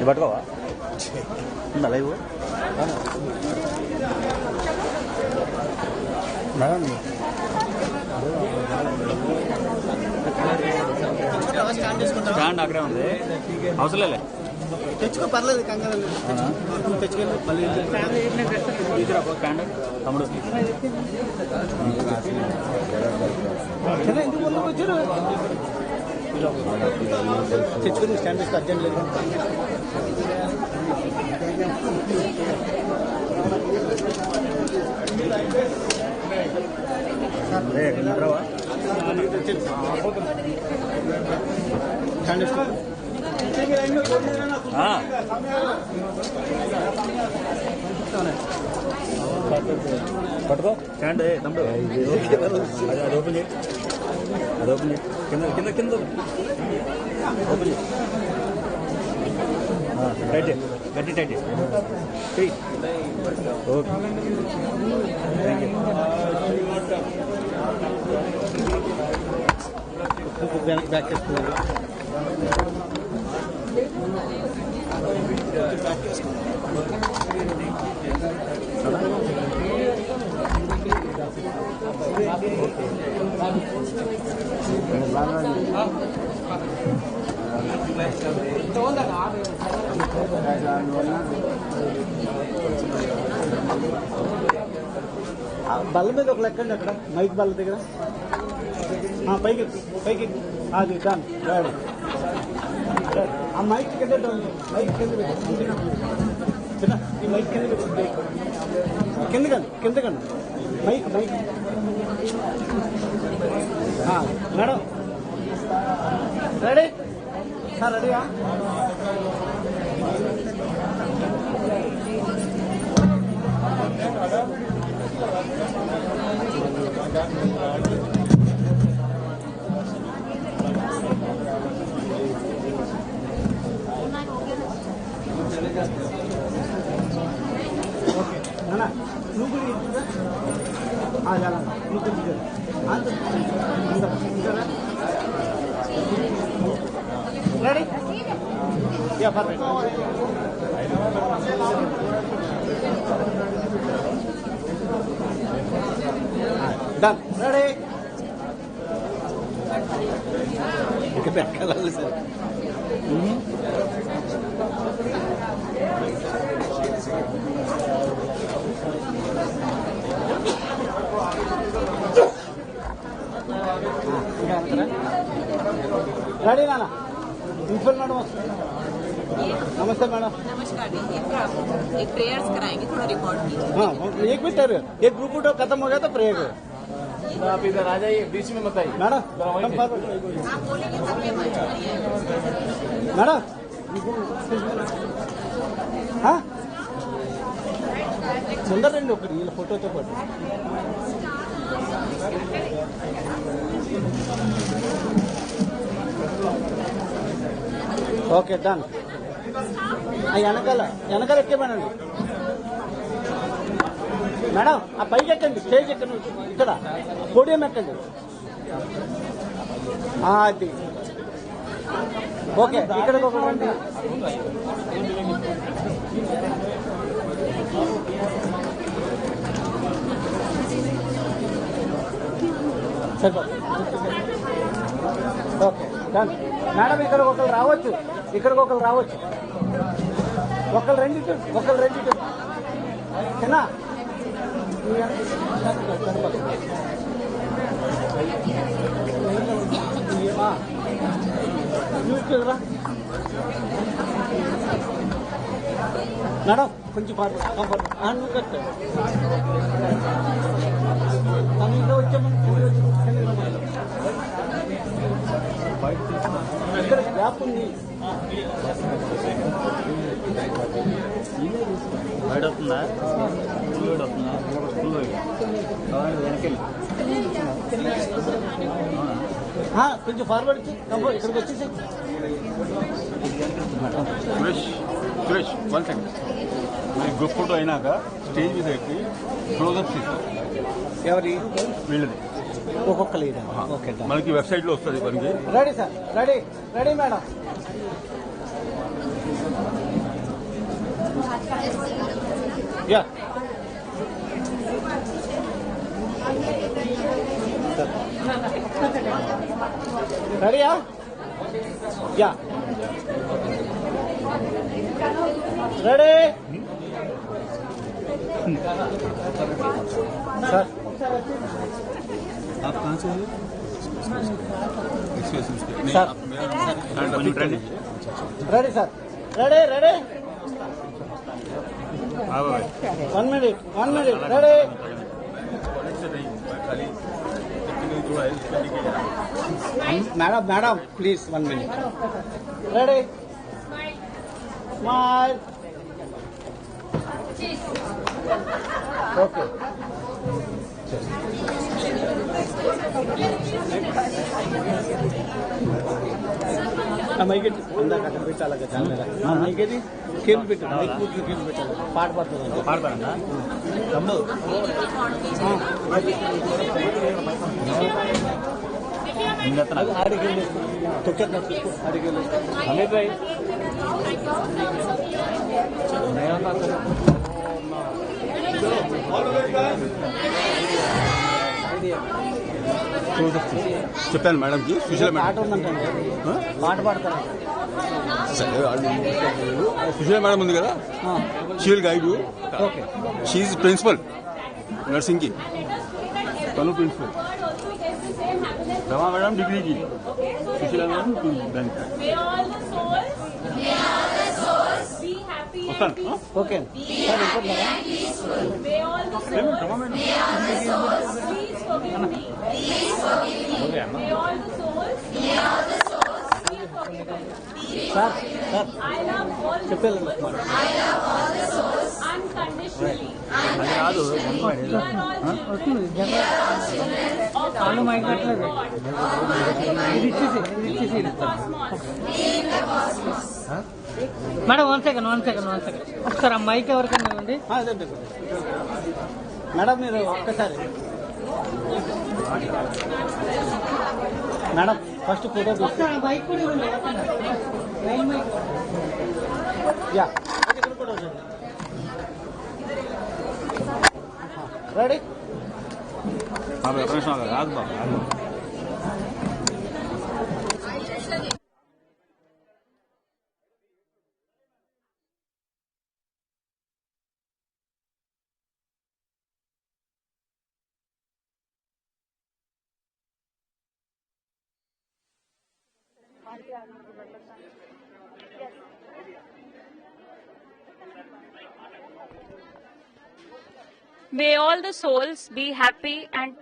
పట్టుకోవా ఉందా live stand అక్కడే ఉంది అవసరంలే తెచ్చుకో పర్లేదు కంగారు తెచ్చుకెళ్ళి మళ్ళీ స్టాండ్ తమ్ముడు తెచ్చుకుని స్టాండ్ చేస్తే అర్జెంట్ లేదు స్టాండ్ చేసుకో పట్టుకో స్టాండ్ తమ్ముడు అది ఓపెన్ చేయి అది ఓపెన్ చేయి కింద కింద కింద ఓపెన్ చేయి రైట్ గట్టి tight okay thank you back చేసుకున్నారు బల్ల మీద ఒక లెక్కండి అక్కడ మైక్ బల్ల దగ్గర పైకి పైకి అది దాని రాడు ఆ మైక్ కింద మైక్ కింద చిన్న ఈ మైక్ కింద కిందకండి mike mike madam ready sir రెడీయా ఓకే నాన్న నువ్వు కూడా నువ్వు ready yeah perfect done ready ఇక పెట్టాలి సార్ रेडी ना प्रिंसिपल मैडम नमस्ते मैडम नमस्कार जी एक प्रेयर्स कराएंगे थोड़ा रिकॉर्ड कीजिए हाँ एक मिनट एक ग्रुप फोटो खत्म हो गया तो प्रेयर आप इधर आ जाइए बीच में मत आइए मैडम आप बोलेंगे तब ये मंच पर ही आएगा। मैडम हाँ सुंदर రండి ఒకటి వీళ్ళ ఫోటోతో పాటు ఓకే డన్ వెనకాల ఎక్కేమనండి మేడం ఆ పైకి ఎక్కండి స్టేజ్ ఎక్కండి ఇక్కడ పోడియం ఎక్కండి అది ఓకే ఇక్కడికి ఒక రండి ఓకే డన్ మేడం ఇక్కడికి ఒకరు రావచ్చు ఒకరు రండి చిన్న మేడం కొంచెం నువ్వు కట్టు ఇంకా వచ్చామని ఇక్కడ గ్యాప్ ఉంది బయట వస్తుందా ఫుల్ వస్తుందా ఫుల్ వెనకెళ్ళి కొంచెం ఫార్వర్డ్ ఇక్కడికి వచ్చేసి సురేష్ 1 సెకండ్ గ్రూప్ ఫోటో అయినాక స్టేజ్ మీద ఎక్కి క్లోజప్ తీసుకో ఎవరి వీళ్ళది ఒక్కొక్క లీడర్ ఓకే మనకి వెబ్సైట్ లో వస్తుంది మనకి ready sir ready madam yeah రెడీయా యా రెడీ సార్ आप कहाँ से हैं? Sir ready sir ready 1 minute ready madam please 1 minute ready smile okay మైకి ఇందాక అక్కడ పెట్టాలి చాలా మైకేది కేబుల్ పెట్టాలి మైక్ పూర్తి కేబుల్ పెట్టాలి పాట పాడుతుంది పాడతారంట తమ్ముడు ఆడికి తొక్కేద్దాం ఆడికి అమిత్ భాయ్ చెప్పాను మేడంకి సుశీల పాట ఉందంటే పాట పాడతారు సుశీల మేడం ఉంది కదా she will guide you okay she principal nursing కి తను ప్రిన్సిపల్ రమా మేడం డిగ్రీకి సుశీల మేడం దానికి వస్తాను ఓకే సార్ రమా మేడం ఓకే అమ్మా సార్ సార్ చెప్పాలి అది కాదు వాళ్ళు మైక్ పెట్టలేదు ఇది ఇచ్చేసి మేడం 1 సెకండ్ ఒకసారి ఆ మైక్ ఎవరికైనా ఇవ్వండి మేడం మీరు ఒక్కసారి మేడం ఫస్ట్ ఫోటో మైక్ కూడా ఇవ్వండి యా రెడీ రాదు బాబు May all the souls be happy and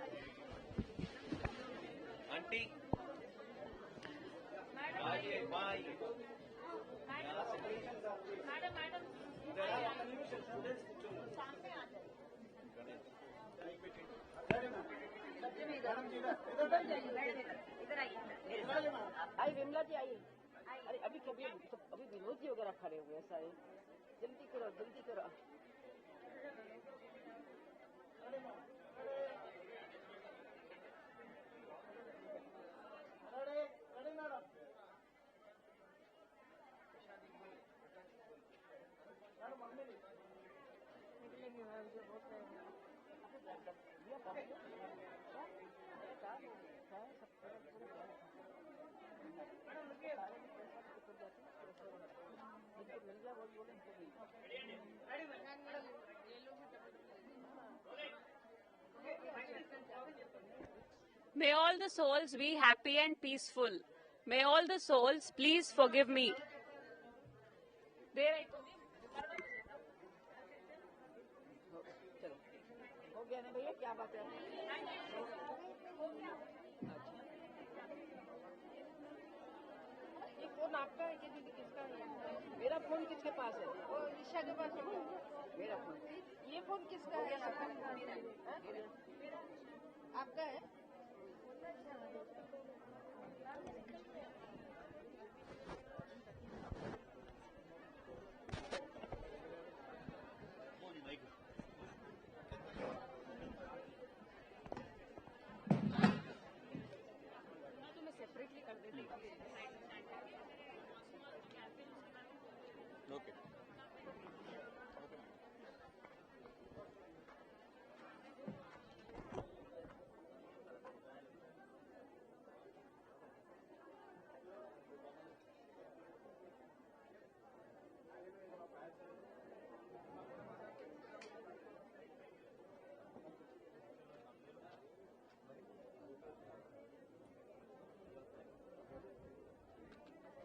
Vimla जी आइए। अरे अभी विनोद जी वगैरह खड़े हुए हैं सारे, जल्दी करो। may all the souls be happy and peaceful. May all the souls please forgive me. हो गया ना भैया, क्या बात है? ये फोन आपका है कि किसका है? मेरा फोन किसके पास है? वो ईशा के पास है। मेरा फोन, ये फोन किसका है? आपका है? Okay.